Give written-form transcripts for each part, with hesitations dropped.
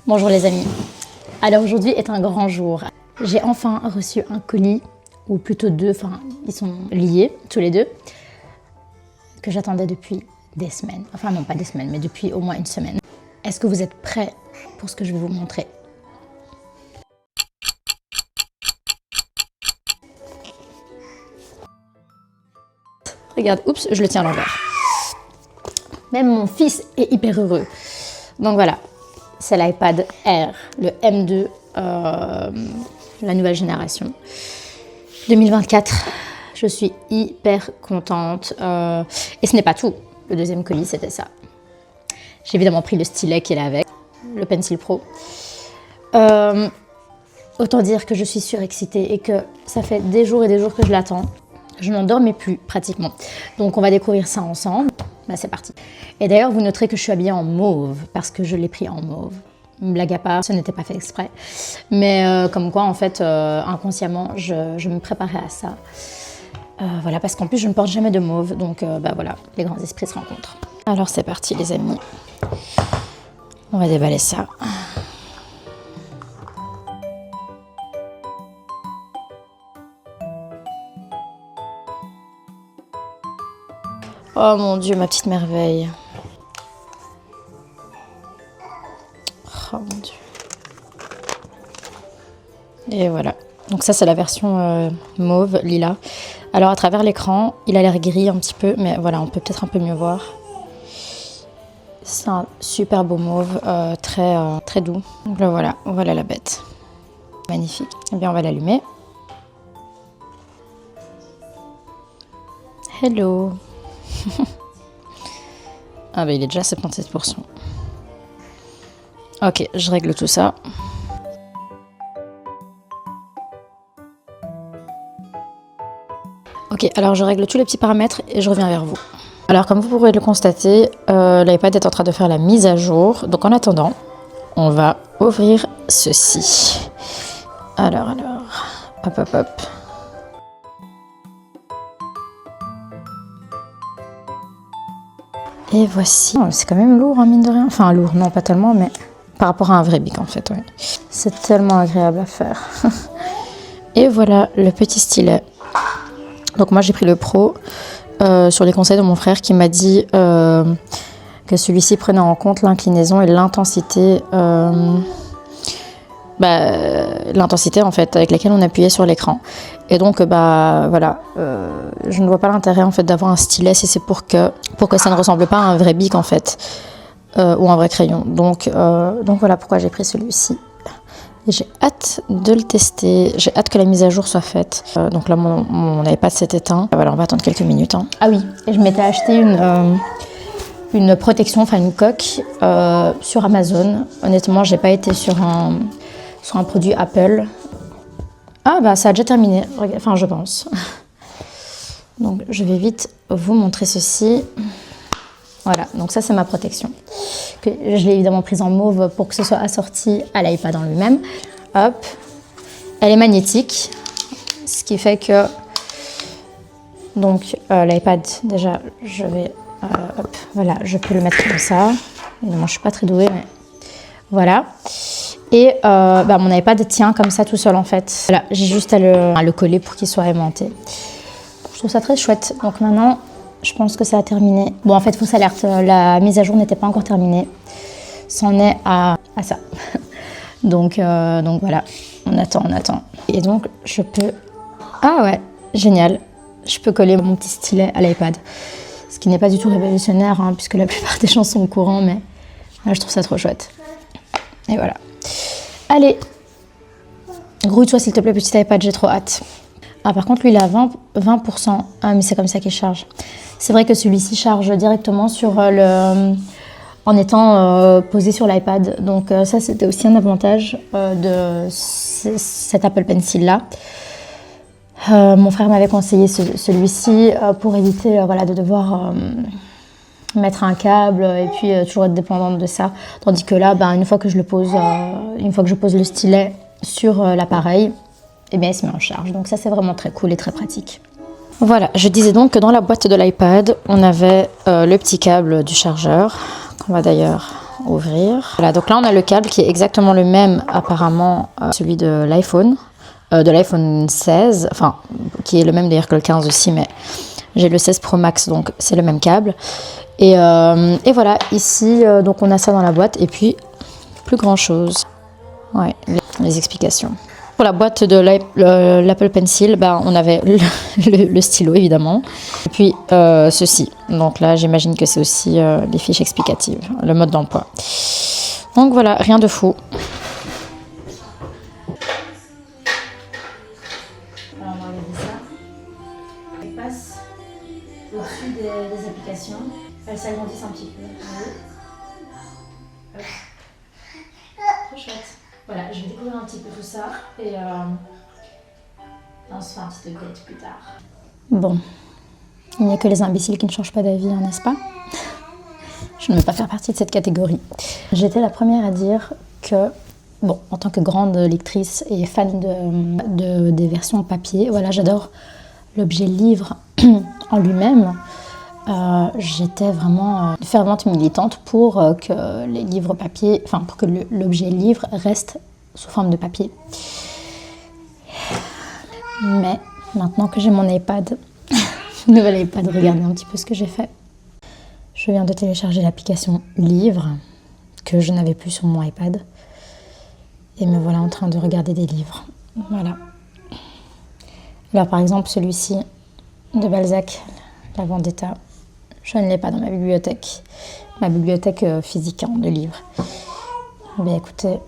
Bonjour les amis. Alors aujourd'hui est un grand jour. J'ai enfin reçu un colis, ou plutôt deux, enfin ils sont liés tous les deux, que j'attendais depuis des semaines. Enfin non pas des semaines, mais depuis au moins une semaine. Est-ce que vous êtes prêts pour ce que je vais vous montrer? Regarde, oups, je le tiens à l'envers. Même mon fils est hyper heureux. Donc voilà, c'est l'iPad Air, le M2, la nouvelle génération. 2024, je suis hyper contente. Et ce n'est pas tout. Le deuxième colis, c'était ça. J'ai évidemment pris le stylet qui est là avec, le Pencil Pro. Autant dire que je suis surexcitée et que ça fait des jours et des jours que je l'attends. Je n'en dormais plus pratiquement. Donc on va découvrir ça ensemble. Bah, c'est parti. Et d'ailleurs, vous noterez que je suis habillée en mauve parce que je l'ai pris en mauve. Blague à part, ce n'était pas fait exprès. Mais comme quoi, en fait, inconsciemment, je me préparais à ça. Voilà, parce qu'en plus, je ne porte jamais de mauve. Donc bah, voilà, les grands esprits se rencontrent. Alors c'est parti les amis. On va déballer ça. Oh mon Dieu, ma petite merveille. Oh mon Dieu. Et voilà. Donc ça, c'est la version mauve, lilas. Alors à travers l'écran, il a l'air gris un petit peu, mais voilà, on peut peut-être un peu mieux voir. C'est un super beau mauve, très doux. Donc là, voilà la bête. Magnifique. Eh bien, on va l'allumer. Hello. Ah bah il est déjà à 77%. Ok, je règle tout ça. Ok, alors je règle tous les petits paramètres et je reviens vers vous. Alors comme vous pourrez le constater, l'iPad est en train de faire la mise à jour. Donc en attendant, on va ouvrir ceci. Alors, hop. Et voici, c'est quand même lourd, hein, mine de rien. Enfin, lourd, non, pas tellement, mais par rapport à un vrai bic, en fait, oui. C'est tellement agréable à faire. Et voilà le petit stylet. Donc moi, j'ai pris le Pro sur les conseils de mon frère qui m'a dit que celui-ci prenait en compte l'inclinaison et l'intensité, l'intensité, en fait, avec laquelle on appuyait sur l'écran. Et donc, voilà, je ne vois pas l'intérêt, en fait, d'avoir un stylet si c'est pour que ça ne ressemble pas à un vrai bic, en fait, ou un vrai crayon. Donc voilà pourquoi j'ai pris celui-ci. Et j'ai hâte de le tester. J'ai hâte que la mise à jour soit faite. Donc là, mon iPad s'est éteint. Voilà, on va attendre quelques minutes. Hein. Ah oui, et je m'étais acheté une protection, enfin une coque sur Amazon. Honnêtement, j'ai pas été sur un produit Apple. Ah bah ça a déjà terminé, enfin je pense. Donc je vais vite vous montrer ceci. Voilà, donc ça c'est ma protection. Je l'ai évidemment prise en mauve pour que ce soit assorti à l'iPad en lui-même. Hop, elle est magnétique, ce qui fait que donc l'iPad déjà je vais hop, voilà, je peux le mettre comme ça. Évidemment je suis pas très douée mais voilà. Et mon iPad tient comme ça tout seul en fait. Voilà, j'ai juste à le coller pour qu'il soit aimanté. Je trouve ça très chouette. Donc maintenant, je pense que ça a terminé. Bon, en fait, fausse alerte, la mise à jour n'était pas encore terminée. C'en est à ça. donc voilà, on attend. Et donc, je peux... Ah ouais, génial. Je peux coller mon petit stylet à l'iPad. Ce qui n'est pas du tout révolutionnaire, hein, puisque la plupart des gens sont au courant, mais là, je trouve ça trop chouette. Et voilà. Allez, grouille-toi s'il te plaît, petit iPad, j'ai trop hâte. Ah, par contre, lui, il a 20%. Ah, mais c'est comme ça qu'il charge. C'est vrai que celui-ci charge directement sur en étant posé sur l'iPad. Donc ça, c'était aussi un avantage de cet Apple Pencil-là. Mon frère m'avait conseillé celui-ci pour éviter de devoir... mettre un câble et puis toujours être dépendante de ça, tandis que là une fois que je pose le stylet sur l'appareil, et bien il se met en charge, donc ça c'est vraiment très cool et très pratique. Voilà, je disais donc que dans la boîte de l'iPad on avait le petit câble du chargeur qu'on va d'ailleurs ouvrir. Voilà, donc là on a le câble qui est exactement le même apparemment celui de l'iPhone 16, enfin qui est le même d'ailleurs que le 15 aussi, mais j'ai le 16 Pro Max donc c'est le même câble. Et voilà, ici donc on a ça dans la boîte et puis plus grand chose. Ouais, les explications. Pour la boîte de l'Apple Pencil, on avait le stylo évidemment. Et puis ceci. Donc là, j'imagine que c'est aussi les fiches explicatives, le mode d'emploi. Donc voilà, rien de fou. Alors on va regarder ça. On passe au-dessus des applications. Elles s'agrandissent un petit peu. Trop chouette. Voilà, je vais découvrir un petit peu tout ça et on se fait un petit update plus tard. Bon, il n'y a que les imbéciles qui ne changent pas d'avis, n'est-ce pas? Je ne veux pas faire partie de cette catégorie. J'étais la première à dire que, bon, en tant que grande lectrice et fan des versions papier, voilà, j'adore l'objet livre en lui-même. J'étais vraiment fervente militante pour que les livres papier, enfin pour que l'objet livre reste sous forme de papier. Mais maintenant que j'ai mon iPad, nouvel iPad, regardez un petit peu ce que j'ai fait. Je viens de télécharger l'application Livre que je n'avais plus sur mon iPad et me voilà en train de regarder des livres. Voilà. Alors par exemple celui-ci de Balzac, La Vendetta. Je ne l'ai pas dans ma bibliothèque physique de livres. Bien écoutez,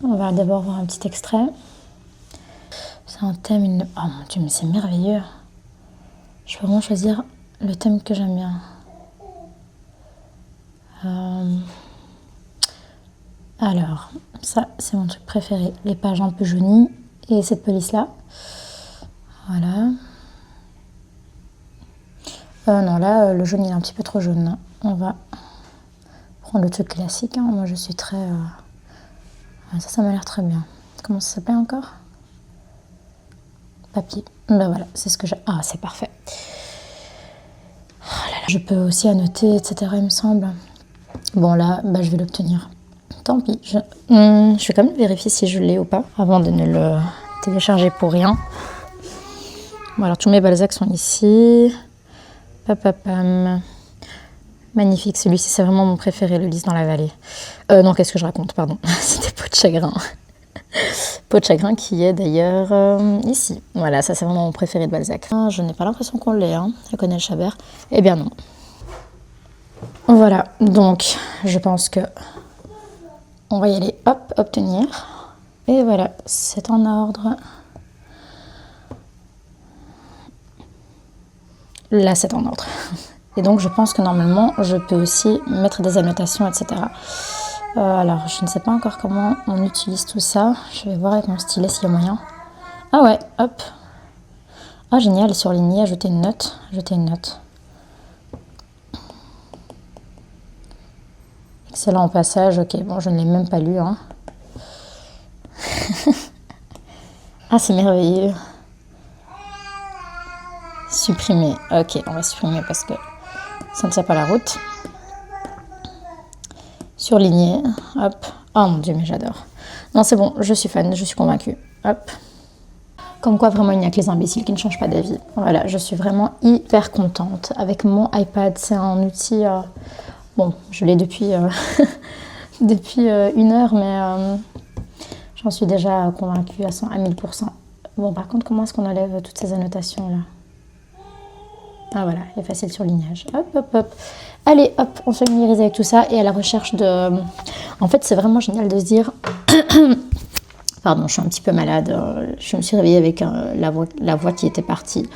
on va d'abord voir un petit extrait. C'est un thème, oh mon Dieu, mais c'est merveilleux. Je peux vraiment choisir le thème que j'aime bien. Alors, ça c'est mon truc préféré. Les pages un peu jaunies et cette police-là. Voilà. Non, là, le jaune, il est un petit peu trop jaune. On va prendre le truc classique. Moi, je suis très... Ça m'a l'air très bien. Comment ça s'appelle encore? Papier. Ben voilà, c'est ce que j'ai... Ah, c'est parfait. Oh là là. Je peux aussi annoter, etc., il me semble. Bon, là, je vais l'obtenir. Tant pis. Je vais quand même vérifier si je l'ai ou pas, avant de ne le télécharger pour rien. Bon, alors, tous mes Balzac sont ici. Papapam. Magnifique, celui-ci c'est vraiment mon préféré, le Lys dans la vallée. Non, qu'est-ce que je raconte, pardon. C'était Peau de chagrin. Peau de chagrin qui est d'ailleurs ici. Voilà, ça c'est vraiment mon préféré de Balzac. Ah, je n'ai pas l'impression qu'on l'ait, je connais le Chabert. Eh bien non. Voilà, donc je pense que on va y aller, hop, obtenir. Et voilà, c'est en ordre. Là, c'est en ordre. Et donc, je pense que normalement, je peux aussi mettre des annotations, etc. Alors, je ne sais pas encore comment on utilise tout ça. Je vais voir avec mon stylet s'il y a moyen. Ah ouais, hop. Ah, génial, surligner, ajouter une note. Ajouter une note. Excellent passage. Ok, bon, je ne l'ai même pas lu. Ah, c'est merveilleux. Supprimer. Ok, on va supprimer parce que ça ne tient pas la route. Surligner. Hop. Oh mon Dieu, mais j'adore. Non, c'est bon, je suis fan, je suis convaincue. Hop. Comme quoi, vraiment, il n'y a que les imbéciles qui ne changent pas d'avis. Voilà, je suis vraiment hyper contente avec mon iPad. C'est un outil... Bon, je l'ai depuis, depuis 1 heure, mais j'en suis déjà convaincue à 1000%. Bon, par contre, comment est-ce qu'on enlève toutes ces annotations-là? Ah voilà, il est facile surlignage. Hop, hop, hop. Allez, hop, on se familiarise avec tout ça et à la recherche de... En fait, c'est vraiment génial de se dire... Pardon, je suis un petit peu malade. Je me suis réveillée avec la voix qui était partie.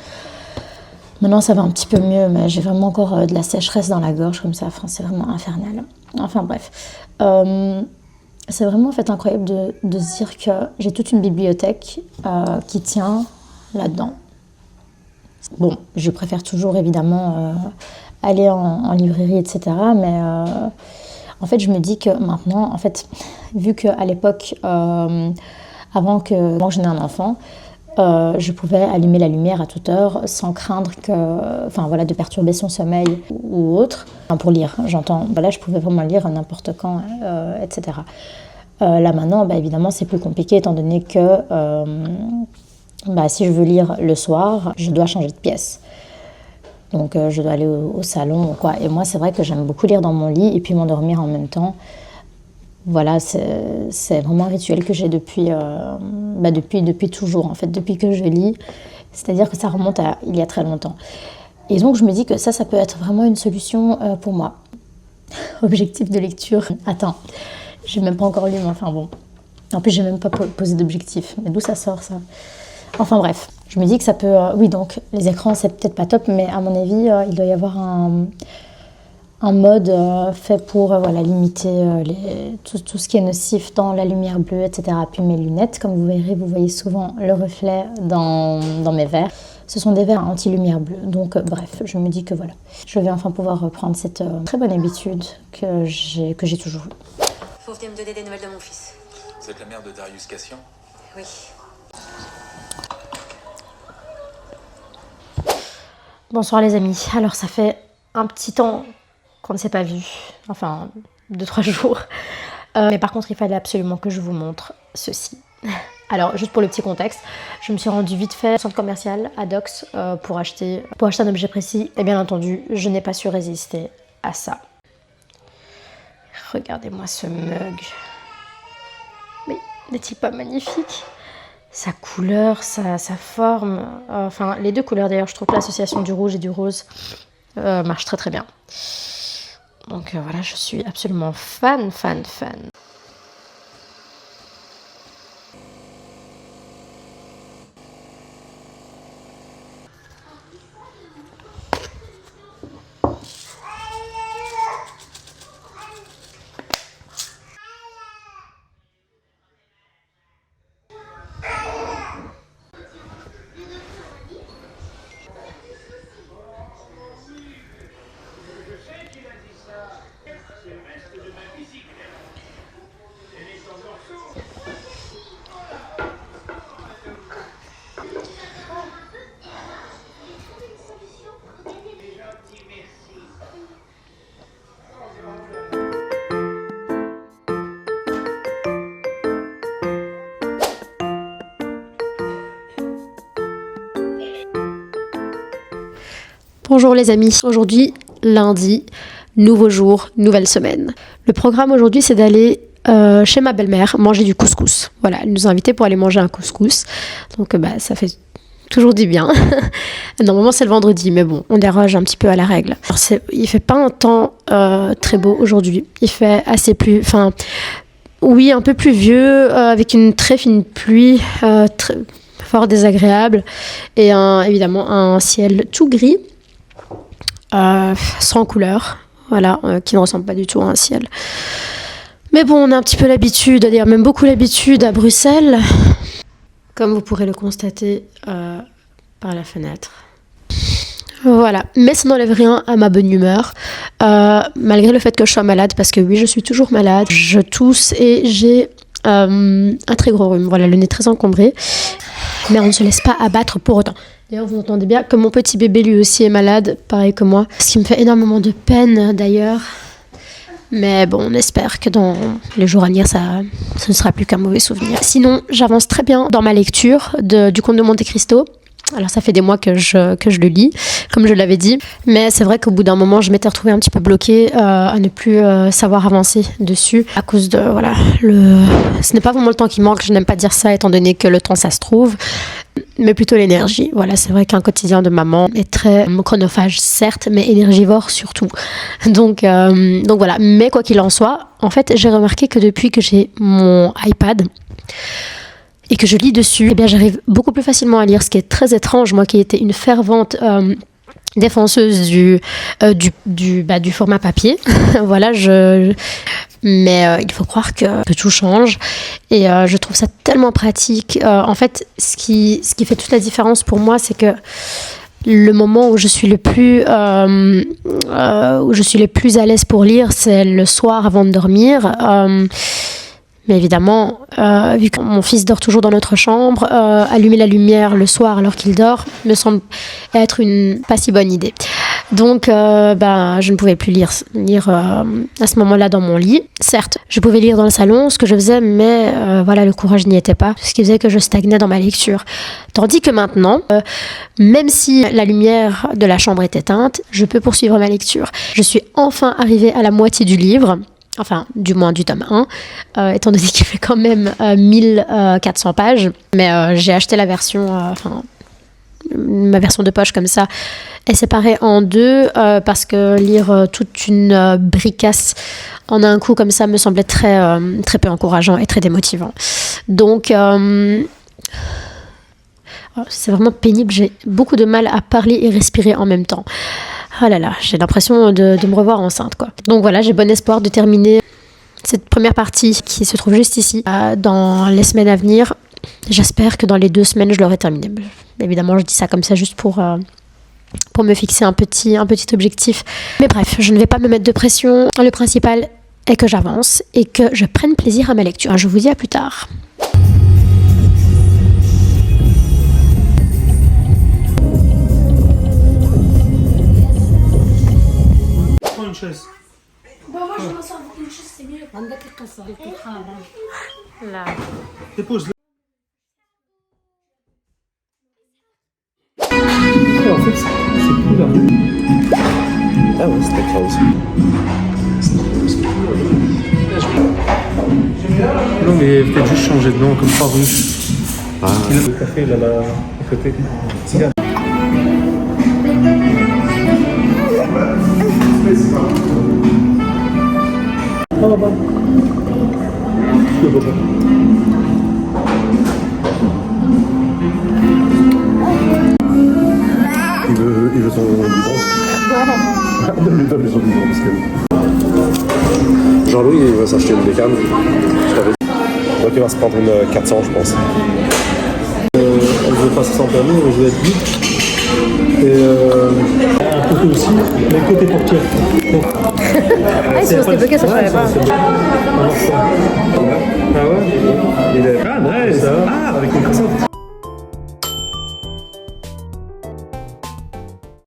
Maintenant, ça va un petit peu mieux, mais j'ai vraiment encore de la sécheresse dans la gorge comme ça. Enfin, c'est vraiment infernal. Enfin, bref. C'est vraiment en fait incroyable de se dire que j'ai toute une bibliothèque qui tient là-dedans. Bon, je préfère toujours évidemment aller en librairie, etc. Mais en fait, je me dis que maintenant, en fait, vu qu'à l'époque, avant que je n'ai un enfant, je pouvais allumer la lumière à toute heure sans craindre de perturber son sommeil ou autre. Enfin, pour lire, j'entends. Là, je pouvais vraiment lire n'importe quand, etc. Là maintenant, évidemment, c'est plus compliqué étant donné que si je veux lire le soir, je dois changer de pièce. Donc, je dois aller au salon ou quoi. Et moi, c'est vrai que j'aime beaucoup lire dans mon lit et puis m'endormir en même temps. Voilà, c'est vraiment un rituel que j'ai depuis toujours, en fait, depuis que je lis. C'est-à-dire que ça remonte à il y a très longtemps. Et donc, je me dis que ça peut être vraiment une solution pour moi. Objectif de lecture. Attends, j'ai même pas encore lu, mais enfin bon. En plus, j'ai même pas posé d'objectif. Mais d'où ça sort, ça? Enfin bref, je me dis que ça peut... oui, donc, les écrans, c'est peut-être pas top, mais à mon avis, il doit y avoir un mode fait pour limiter tout ce qui est nocif dans la lumière bleue, etc. Puis mes lunettes, comme vous verrez, vous voyez souvent le reflet dans mes verres. Ce sont des verres anti-lumière bleue. Donc bref, je me dis que voilà, je vais enfin pouvoir reprendre cette très bonne habitude que j'ai toujours eue. Faut venir me donner des nouvelles de mon fils. Vous êtes la mère de Darius Cassian? Oui. Bonsoir les amis. Alors ça fait un petit temps qu'on ne s'est pas vu, enfin 2-3 jours. Mais par contre, il fallait absolument que je vous montre ceci. Alors, juste pour le petit contexte, je me suis rendue vite fait au centre commercial Adox pour acheter un objet précis. Et bien entendu, je n'ai pas su résister à ça. Regardez-moi ce mug. Mais n'est-il pas magnifique? Sa couleur, sa forme, enfin les deux couleurs d'ailleurs, je trouve que l'association du rouge et du rose marche très très bien. Donc voilà, je suis absolument fan. Bonjour les amis, aujourd'hui lundi, nouveau jour, nouvelle semaine. Le programme aujourd'hui c'est d'aller chez ma belle-mère manger du couscous. Voilà, elle nous a invités pour aller manger un couscous, donc ça fait toujours du bien. Normalement c'est le vendredi, mais bon, on déroge un petit peu à la règle. Alors, il fait pas un temps très beau aujourd'hui, il fait assez un peu pluvieux, avec une très fine pluie, très fort désagréable, et évidemment un ciel tout gris. Sans couleur, voilà, qui ne ressemble pas du tout à un ciel. Mais bon, on a un petit peu l'habitude, d'ailleurs même beaucoup l'habitude à Bruxelles, comme vous pourrez le constater par la fenêtre. Voilà, mais ça n'enlève rien à ma bonne humeur, malgré le fait que je sois malade, parce que oui, je suis toujours malade, je tousse et j'ai un très gros rhume, voilà, le nez très encombré, mais on ne se laisse pas abattre pour autant. D'ailleurs, vous entendez bien que mon petit bébé lui aussi est malade, pareil que moi. Ce qui me fait énormément de peine d'ailleurs. Mais bon, on espère que dans les jours à venir, ce ne sera plus qu'un mauvais souvenir. Sinon, j'avance très bien dans ma lecture du Comte de Monte Cristo. Alors ça fait des mois que je le lis, comme je l'avais dit. Mais c'est vrai qu'au bout d'un moment, je m'étais retrouvée un petit peu bloquée à ne plus savoir avancer dessus. À cause de, voilà, ce n'est pas vraiment le temps qui manque, je n'aime pas dire ça étant donné que le temps ça se trouve. Mais plutôt l'énergie. Voilà, c'est vrai qu'un quotidien de maman est très chronophage, certes, mais énergivore surtout. Donc voilà. Mais quoi qu'il en soit, en fait, j'ai remarqué que depuis que j'ai mon iPad et que je lis dessus, eh bien, j'arrive beaucoup plus facilement à lire, ce qui est très étrange. Moi qui étais une fervente défenseuse du format papier. Voilà, mais il faut croire que tout change et je trouve ça tellement pratique. En fait, ce qui fait toute la différence pour moi, c'est que le moment où je suis le plus à l'aise pour lire, c'est le soir avant de dormir. Mais évidemment, vu que mon fils dort toujours dans notre chambre, allumer la lumière le soir alors qu'il dort me semble être une pas si bonne idée. Donc, je ne pouvais plus lire à ce moment-là dans mon lit. Certes, je pouvais lire dans le salon ce que je faisais, mais le courage n'y était pas, ce qui faisait que je stagnais dans ma lecture. Tandis que maintenant, même si la lumière de la chambre est éteinte, je peux poursuivre ma lecture. Je suis enfin arrivée à la moitié du livre. Enfin, du moins du tome 1, étant donné qu'il fait quand même 1400 pages. Mais j'ai acheté la version, ma version de poche comme ça, est séparée en deux, parce que lire toute une bricasse en un coup comme ça me semblait très peu encourageant et très démotivant. Donc, c'est vraiment pénible, j'ai beaucoup de mal à parler et respirer en même temps. Oh là là, j'ai l'impression de me revoir enceinte, quoi. Donc voilà, j'ai bon espoir de terminer cette première partie qui se trouve juste ici dans les semaines à venir. J'espère que dans les 2 semaines, je l'aurai terminé. Évidemment, je dis ça comme ça juste pour me fixer un petit objectif. Mais bref, je ne vais pas me mettre de pression. Le principal est que j'avance et que je prenne plaisir à ma lecture. Je vous dis à plus tard. Une chaise. Bon, moi je m'en sors avec une chaise, c'est mieux. Là. Dépose-le. En fait, c'est plus là. Ah ouais, c'était close. Non, mais peut-être juste changer de nom, comme 3 rues. Ah. Le café, là, à côté. Cigare. Il veut son biberon. Donne-lui son biberon parce que... Jean-Louis, il va s'acheter une bécane. Donc il va se prendre une 400, je pense. Elle veut passer sans permis, elle veut être vite. Et un côté aussi, mais le côté portière. Ah, ils sont restés bloqués, ça je savais pas. Ah ouais? Il est fan.